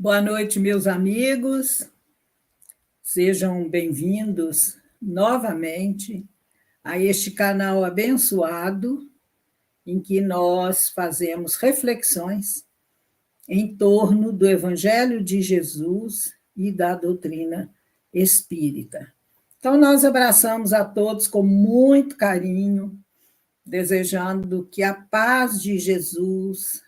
Boa noite, meus amigos. Sejam bem-vindos novamente a este canal abençoado em que nós fazemos reflexões em torno do Evangelho de Jesus e da doutrina espírita. Então, nós abraçamos a todos com muito carinho, desejando que a paz de Jesus,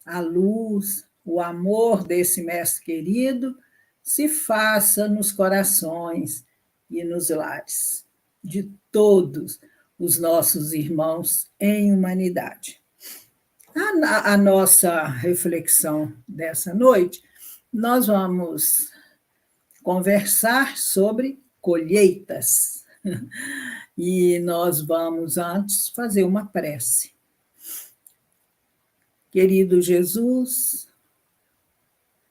a luz, o amor desse mestre querido se faça nos corações e nos lares de todos os nossos irmãos em humanidade. A nossa reflexão dessa noite, nós vamos conversar sobre colheitas. E nós vamos antes fazer uma prece. Querido Jesus,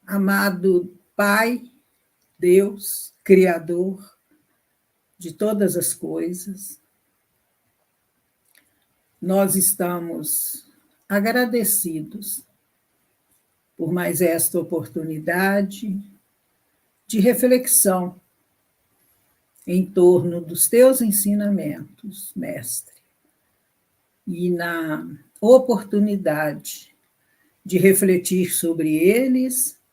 amado Pai, Deus, Criador de todas as coisas, nós estamos agradecidos por mais esta oportunidade de reflexão em torno dos teus ensinamentos, mestre, e na oportunidade de refletir sobre eles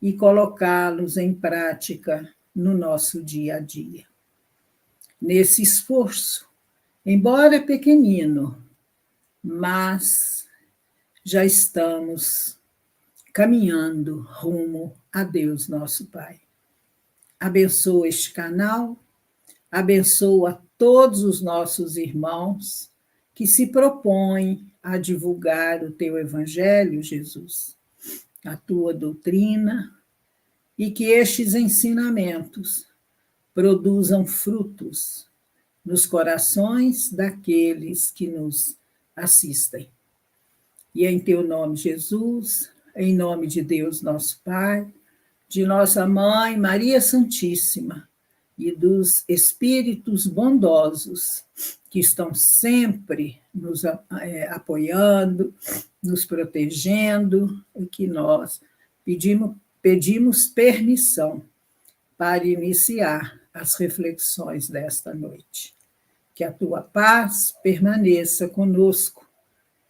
e colocá-los em prática no nosso dia a dia. Nesse esforço, embora pequenino, mas já estamos caminhando rumo a Deus, nosso Pai. Abençoa este canal, abençoa todos os nossos irmãos que se propõem a divulgar o teu Evangelho, Jesus, a tua doutrina, e que estes ensinamentos produzam frutos nos corações daqueles que nos assistem. E é em teu nome, Jesus, em nome de Deus, nosso Pai, de nossa Mãe, Maria Santíssima, e dos espíritos bondosos que estão sempre nos apoiando, nos protegendo, e que nós pedimos permissão para iniciar as reflexões desta noite. Que a tua paz permaneça conosco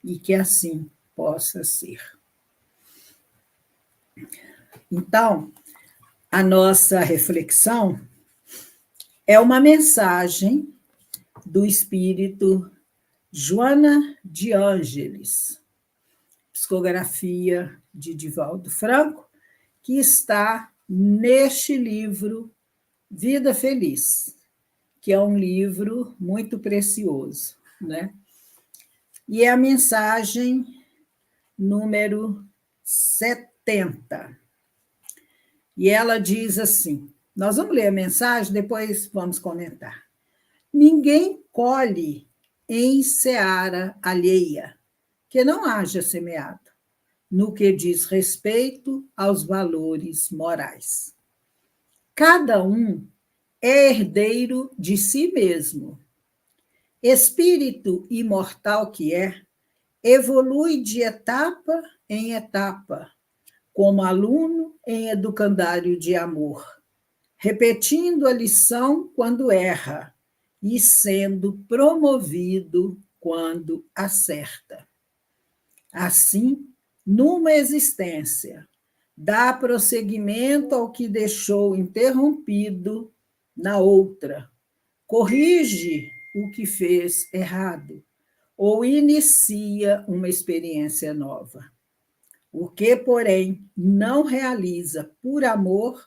e que assim possa ser. Então, a nossa reflexão é uma mensagem do espírito Joana de Ângeles, psicografia de Divaldo Franco, que está neste livro Vida Feliz, que é um livro muito precioso, né? E é a mensagem número 70. E ela diz assim, nós vamos ler a mensagem, depois vamos comentar. Ninguém colhe em seara alheia, que não haja semeado, no que diz respeito aos valores morais. Cada um é herdeiro de si mesmo. Espírito imortal que é, evolui de etapa em etapa, como aluno em educandário de amor, repetindo a lição quando erra e sendo promovido quando acerta. Assim, numa existência, dá prosseguimento ao que deixou interrompido na outra, corrige o que fez errado ou inicia uma experiência nova. O que, porém, não realiza por amor,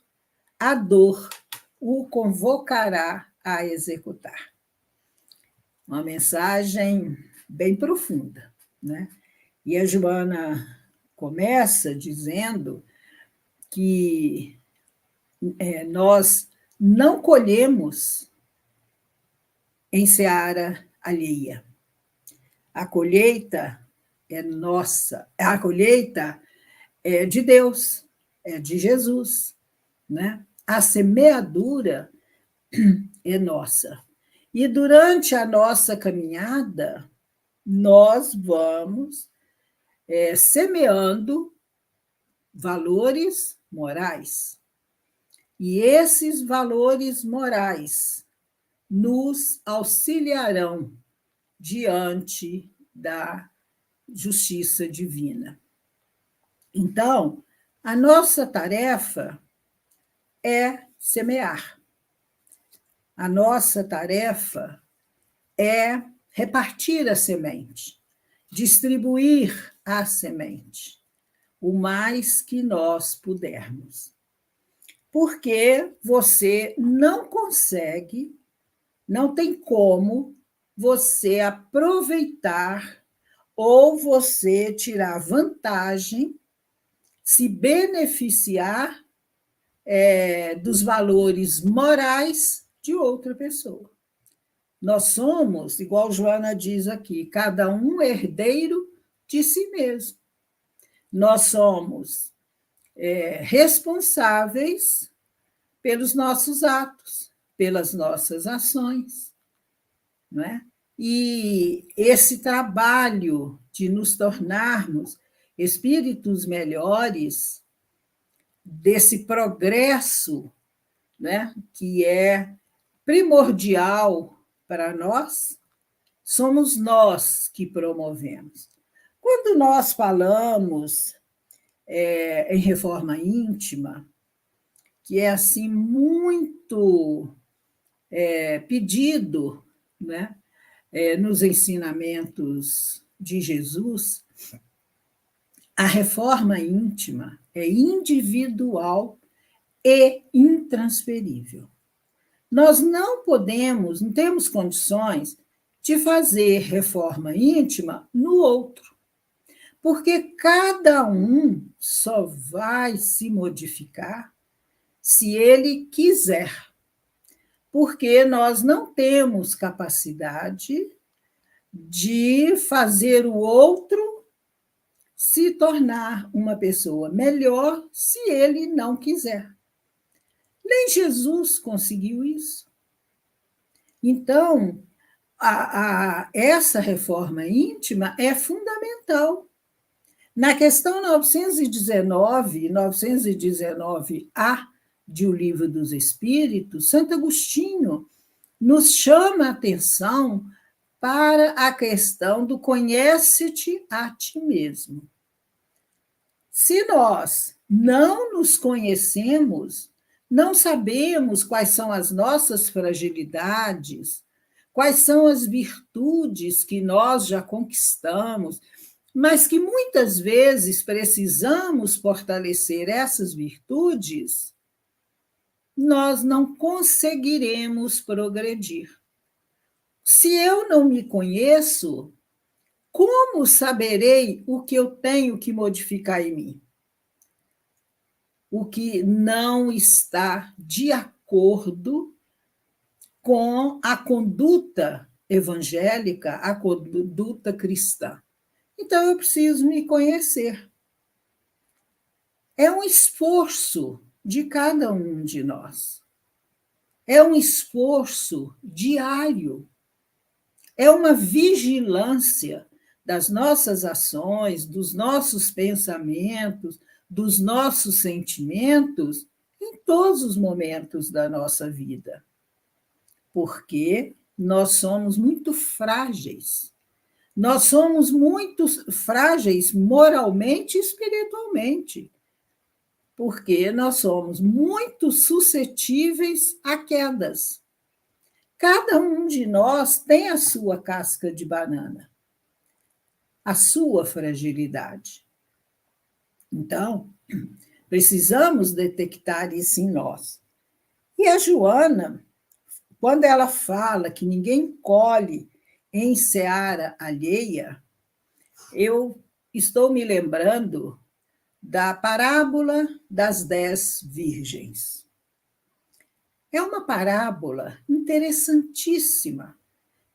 a dor o convocará a executar. Uma mensagem bem profunda, né? E a Joana começa dizendo que nós não colhemos em seara alheia. A colheita é nossa, a colheita é de Deus, é de Jesus, né? A semeadura é nossa. E durante a nossa caminhada, nós vamos semeando valores, morais. E esses valores morais nos auxiliarão diante da justiça divina. Então, a nossa tarefa é semear. A nossa tarefa é repartir a semente, distribuir a semente, o mais que nós pudermos. Porque você não consegue, não tem como você aproveitar ou você tirar vantagem, se beneficiar dos valores morais de outra pessoa. Nós somos, igual Joana diz aqui, cada um herdeiro de si mesmo. Nós somos responsáveis pelos nossos atos, pelas nossas ações, não é? E esse trabalho de nos tornarmos espíritos melhores, desse progresso, né, que é primordial para nós, somos nós que promovemos. Quando nós falamos em reforma íntima, que é assim muito pedido, né, nos ensinamentos de Jesus, a reforma íntima é individual e intransferível. Nós não podemos, não temos condições de fazer reforma íntima no outro, porque cada um só vai se modificar se ele quiser, porque nós não temos capacidade de fazer o outro se tornar uma pessoa melhor se ele não quiser. Nem Jesus conseguiu isso. Então, essa reforma íntima é fundamental. Na questão 919, 919A de O Livro dos Espíritos, Santo Agostinho nos chama a atenção para a questão do conhece-te a ti mesmo. Se nós não nos conhecemos, não sabemos quais são as nossas fragilidades, quais são as virtudes que nós já conquistamos, mas que muitas vezes precisamos fortalecer essas virtudes, nós não conseguiremos progredir. Se eu não me conheço, como saberei o que eu tenho que modificar em mim? O que não está de acordo com a conduta evangélica, a conduta cristã. Então, eu preciso me conhecer. É um esforço de cada um de nós. É um esforço diário. É uma vigilância das nossas ações, dos nossos pensamentos, dos nossos sentimentos em todos os momentos da nossa vida. Porque nós somos muito frágeis. Nós somos muito frágeis moralmente e espiritualmente, porque nós somos muito suscetíveis a quedas. Cada um de nós tem a sua casca de banana, a sua fragilidade. Então, precisamos detectar isso em nós. E a Joana, quando ela fala que ninguém colhe em seara alheia, eu estou me lembrando da parábola das 10 virgens. É uma parábola interessantíssima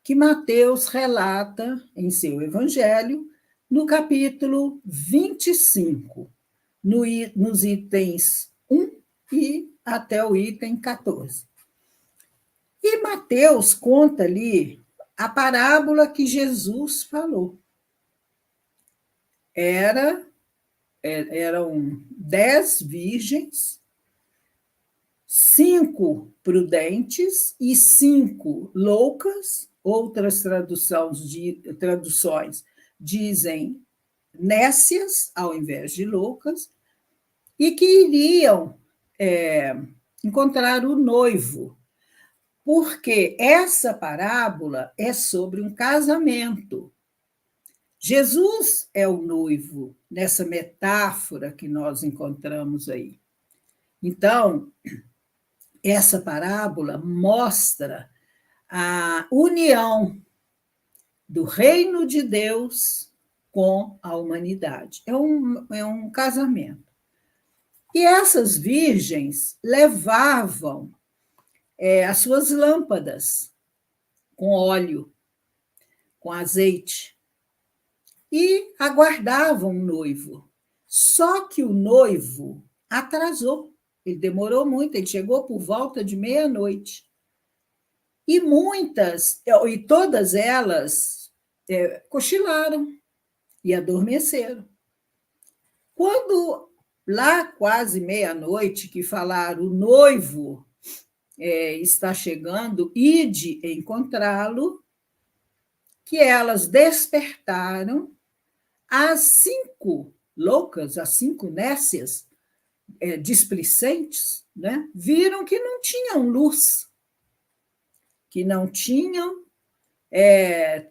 que Mateus relata em seu evangelho, no capítulo 25, nos itens 1 e até o item 14. E Mateus conta ali a parábola que Jesus falou. Era eram 10 virgens, 5 prudentes e 5 loucas. Outras traduções dizem nécias, ao invés de loucas, e que iriam encontrar o noivo, porque essa parábola é sobre um casamento. Jesus é o noivo, nessa metáfora que nós encontramos aí. Então, essa parábola mostra a união do reino de Deus com a humanidade. É um casamento. E essas virgens levavam as suas lâmpadas com óleo, com azeite, e aguardavam o noivo. Só que o noivo atrasou, ele demorou muito, ele chegou por volta de meia-noite. E todas elas cochilaram e adormeceram. Quando, lá quase meia-noite, que falaram, o noivo está chegando, ide encontrá-lo, que elas despertaram, as 5 loucas, as 5 nécias, displicentes, né, viram que não tinham luz, que não tinham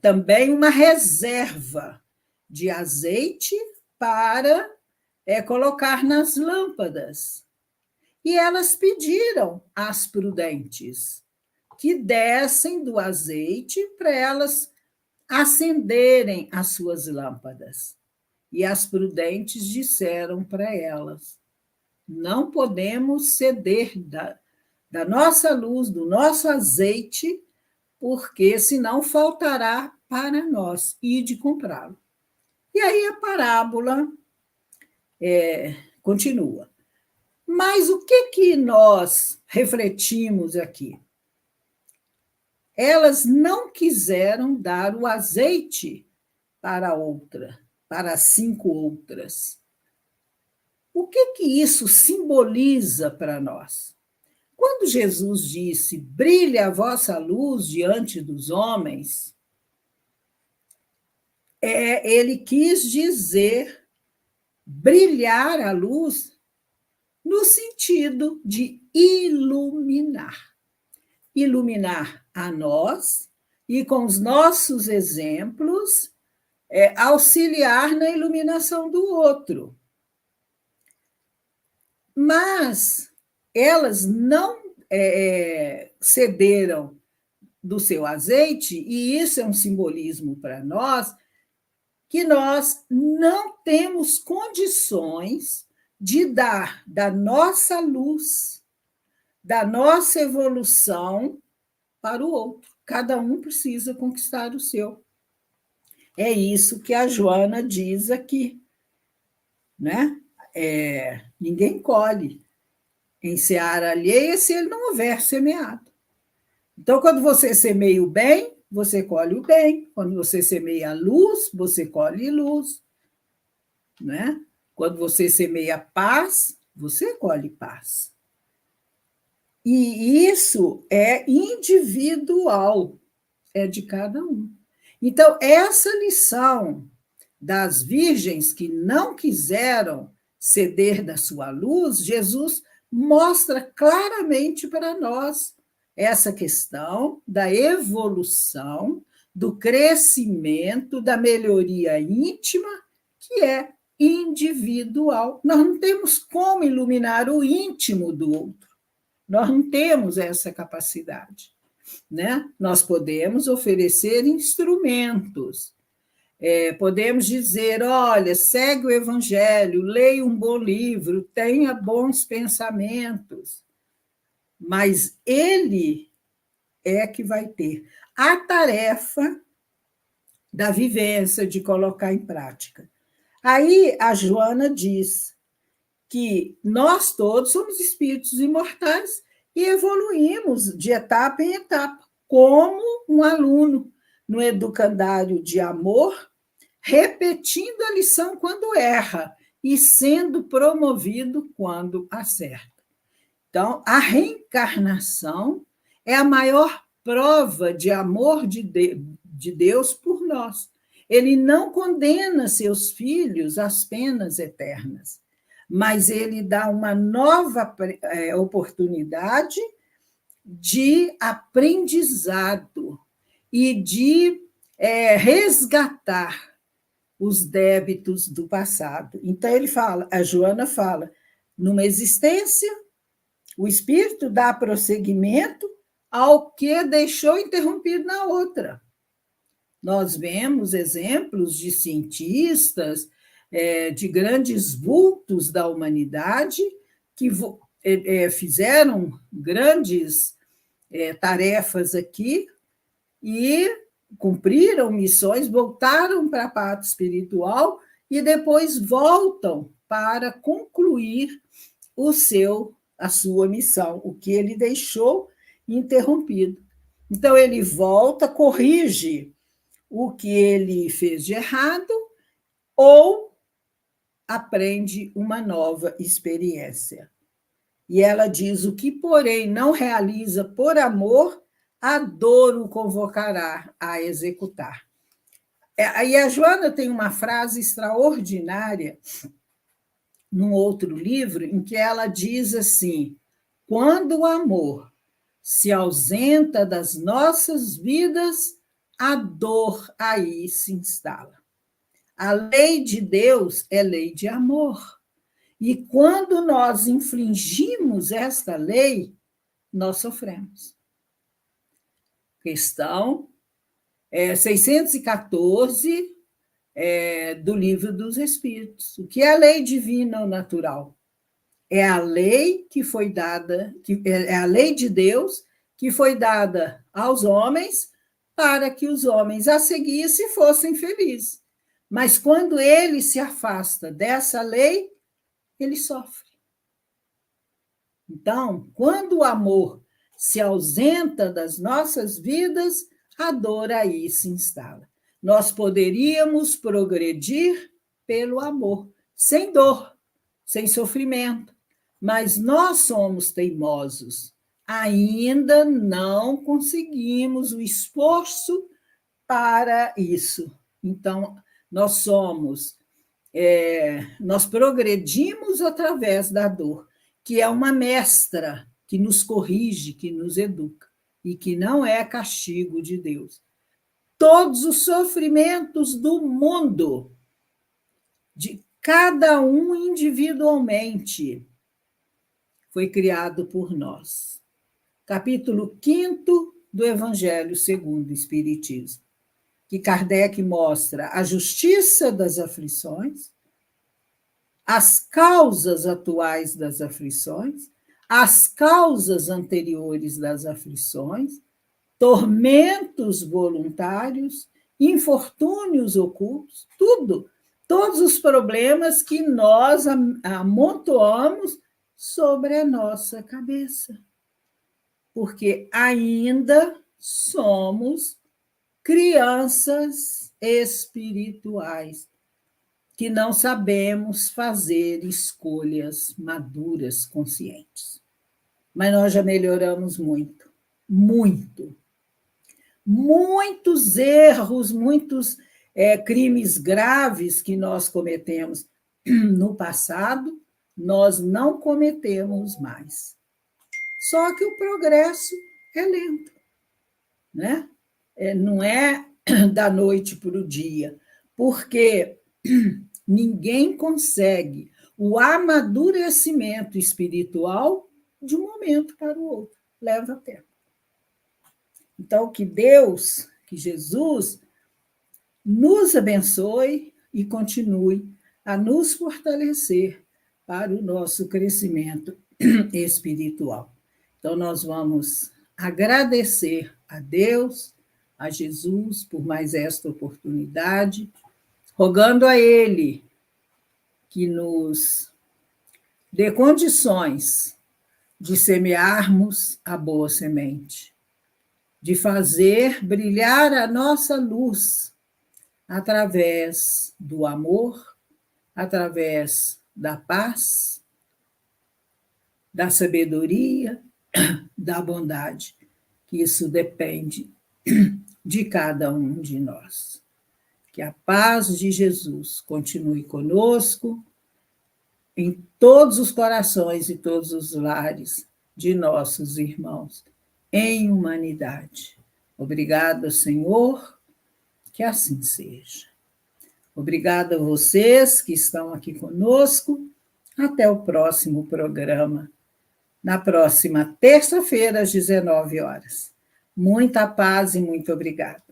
também uma reserva de azeite para colocar nas lâmpadas. E elas pediram às prudentes que dessem do azeite para elas acenderem as suas lâmpadas. E as prudentes disseram para elas: não podemos ceder da nossa luz, do nosso azeite, porque senão faltará para nós, ide comprá-lo. E aí a parábola continua. Mas o que nós refletimos aqui? Elas não quiseram dar o azeite para as 5 outras. O que isso simboliza para nós? Quando Jesus disse, brilhe a vossa luz diante dos homens, ele quis dizer brilhar a luz no sentido de iluminar. Iluminar a nós e, com os nossos exemplos, auxiliar na iluminação do outro. Mas elas não cederam do seu azeite, e isso é um simbolismo para nós, que nós não temos condições de dar da nossa luz, da nossa evolução para o outro. Cada um precisa conquistar o seu. É isso que a Joana diz aqui, né? Ninguém colhe em seara alheia se ele não houver semeado. Então, quando você semeia o bem, você colhe o bem. Quando você semeia a luz, você colhe luz. Né? Quando você semeia paz, você colhe paz. E isso é individual, é de cada um. Então, essa lição das virgens que não quiseram ceder da sua luz, Jesus mostra claramente para nós essa questão da evolução, do crescimento, da melhoria íntima, que é individual. Nós não temos como iluminar o íntimo do outro. Nós não temos essa capacidade, né? Nós podemos oferecer instrumentos, podemos dizer, olha, segue o evangelho, leia um bom livro, tenha bons pensamentos, mas ele é que vai ter a tarefa da vivência, de colocar em prática. Aí a Joana diz que nós todos somos espíritos imortais e evoluímos de etapa em etapa, como um aluno no educandário de amor, repetindo a lição quando erra e sendo promovido quando acerta. Então, a reencarnação é a maior prova de amor de Deus por nós. Ele não condena seus filhos às penas eternas, mas ele dá uma nova oportunidade de aprendizado e de resgatar os débitos do passado. Então, a Joana fala, numa existência, o espírito dá prosseguimento ao que deixou interrompido na outra. Nós vemos exemplos de cientistas, de grandes vultos da humanidade, que fizeram grandes tarefas aqui e cumpriram missões, voltaram para a parte espiritual e depois voltam para concluir a sua missão, o que ele deixou interrompido. Então, ele volta, corrige o que ele fez de errado ou aprende uma nova experiência. E ela diz: o que, porém, não realiza por amor, a dor o convocará a executar. E a Joana tem uma frase extraordinária num outro livro, em que ela diz assim: quando o amor se ausenta das nossas vidas, a dor aí se instala. A lei de Deus é lei de amor. E quando nós infringimos esta lei, nós sofremos. Questão 614 do Livro dos Espíritos. O que é a lei divina ou natural? É a lei que foi dada, é a lei de Deus que foi dada aos homens para que os homens a seguissem e fossem felizes. Mas quando ele se afasta dessa lei, ele sofre. Então, quando o amor se ausenta das nossas vidas, a dor aí se instala. Nós poderíamos progredir pelo amor, sem dor, sem sofrimento, mas nós somos teimosos. Ainda não conseguimos o esforço para isso. Então, nós progredimos através da dor, que é uma mestra que nos corrige, que nos educa, e que não é castigo de Deus. Todos os sofrimentos do mundo, de cada um individualmente, foi criado por nós. Capítulo 5º do Evangelho segundo o Espiritismo, que Kardec mostra a justiça das aflições, as causas atuais das aflições, as causas anteriores das aflições, tormentos voluntários, infortúnios ocultos, tudo, todos os problemas que nós amontoamos sobre a nossa cabeça. Porque ainda somos crianças espirituais que não sabemos fazer escolhas maduras, conscientes. Mas nós já melhoramos muito, muito. Muitos erros, muitos crimes graves que nós cometemos no passado, nós não cometemos mais. Só que o progresso é lento, né? Não é da noite para o dia, porque ninguém consegue o amadurecimento espiritual de um momento para o outro, leva tempo. Então, que Deus, que Jesus, nos abençoe e continue a nos fortalecer para o nosso crescimento espiritual. Então, nós vamos agradecer a Deus, a Jesus, por mais esta oportunidade, rogando a Ele que nos dê condições de semearmos a boa semente, de fazer brilhar a nossa luz através do amor, através da paz, da sabedoria, da bondade, que isso depende de cada um de nós. Que a paz de Jesus continue conosco em todos os corações e todos os lares de nossos irmãos, em humanidade. Obrigada, Senhor, que assim seja. Obrigada a vocês que estão aqui conosco. Até o próximo programa, na próxima terça-feira, às 19 horas. Muita paz e muito obrigada.